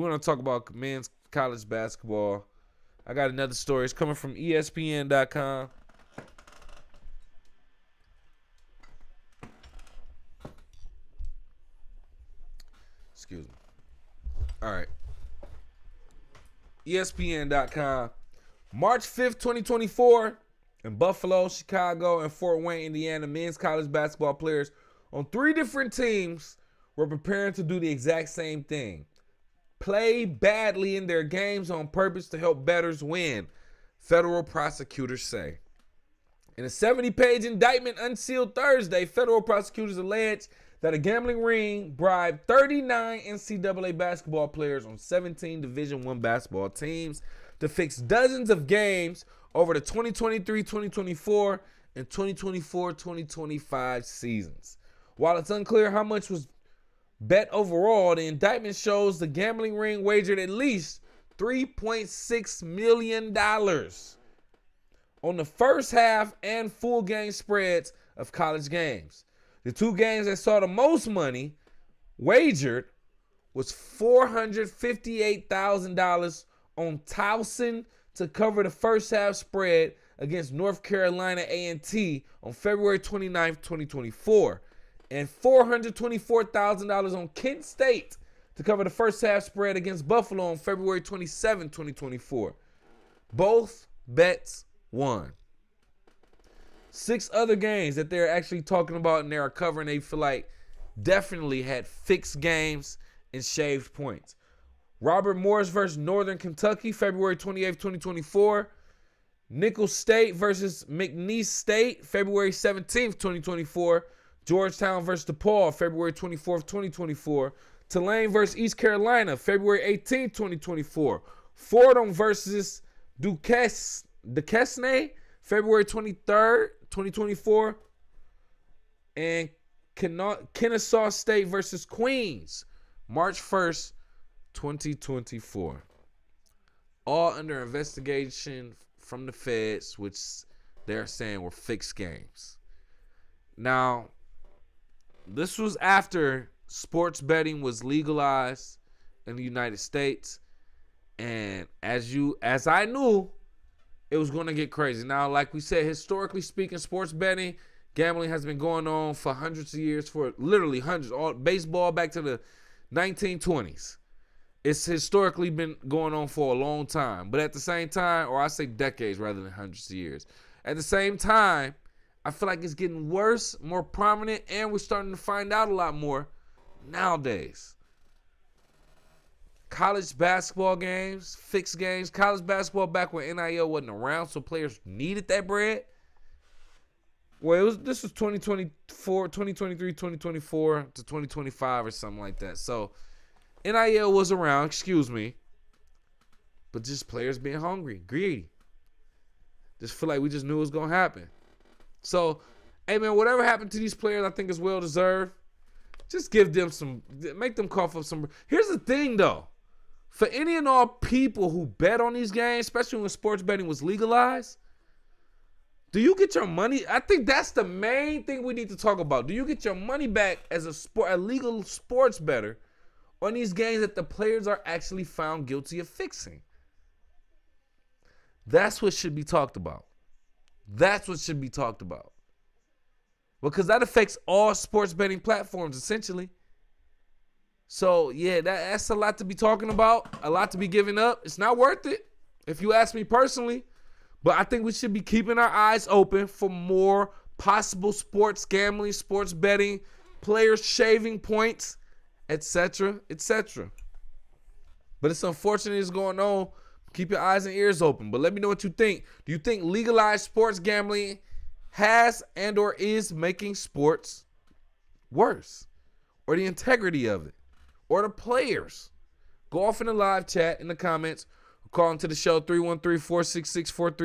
We're going to talk about men's college basketball. I got another story. It's coming from ESPN.com. Excuse me. All right. ESPN.com. March 5th, 2024, in Buffalo, Chicago, and Fort Wayne, Indiana, men's college basketball players on 3 different teams were preparing to do the exact same thing. Play badly in their games on purpose to help bettors win, federal prosecutors say. In a 70-page indictment unsealed Thursday, federal prosecutors allege that a gambling ring bribed 39 NCAA basketball players on 17 Division I basketball teams to fix dozens of games over the 2023-2024 and 2024-2025 seasons. While it's unclear how much was bet overall, the indictment shows the gambling ring wagered at least $3.6 million on the first half and full game spreads of college games. The 2 games that saw the most money wagered was $458,000 on Towson to cover the first half spread against North Carolina A&T on February 29, 2024, and $424,000 on Kent State to cover the first half spread against Buffalo on February 27, 2024. Both bets won. 6 other games that they're actually talking about and they're covering, they feel like definitely had fixed games and shaved points. Robert Morris versus Northern Kentucky, February 28th, 2024. Nicholls State versus McNeese State, February 17th, 2024. Georgetown versus DePaul, February 24th, 2024. Tulane versus East Carolina, February 18th, 2024. Fordham versus Duquesne, February 23rd, 2024. And Kennesaw State versus Queens, March 1st, 2024. All under investigation from the feds, which they're saying were fixed games. Now, this was after sports betting was legalized in the United States. And as I knew, it was going to get crazy. Now, like we said, historically speaking, sports betting, gambling has been going on for hundreds of years, for literally hundreds. All baseball back to the 1920s. It's historically been going on for a long time. But at the same time, or I say decades rather than hundreds of years. At the same time, I feel like it's getting worse, more prominent, and we're starting to find out a lot more nowadays. College basketball games, fixed games. College basketball back when NIL wasn't around, so players needed that bread. Well, this was 2024, 2023, 2024 to 2025 or something like that. So NIL was around, but just players being hungry, greedy. Just feel like we just knew it was going to happen. So, hey, man, whatever happened to these players, I think is well-deserved. Just give them make them cough up some. Here's the thing, though. For any and all people who bet on these games, especially when sports betting was legalized, do you get your money? I think that's the main thing we need to talk about. Do you get your money back as a legal sports bettor on these games that the players are actually found guilty of fixing? That's what should be talked about. That's what should be talked about. Because that affects all sports betting platforms, essentially. So, yeah, that's a lot to be talking about, a lot to be giving up. It's not worth it, if you ask me personally. But I think we should be keeping our eyes open for more possible sports gambling, sports betting, players shaving points, etc., etc. But it's unfortunate it's going on. Keep your eyes and ears open. But let me know what you think. Do you think legalized sports gambling has and or is making sports worse? Or the integrity of it? Or the players? Go off in the live chat in the comments. Or call into the show 313-466-4388.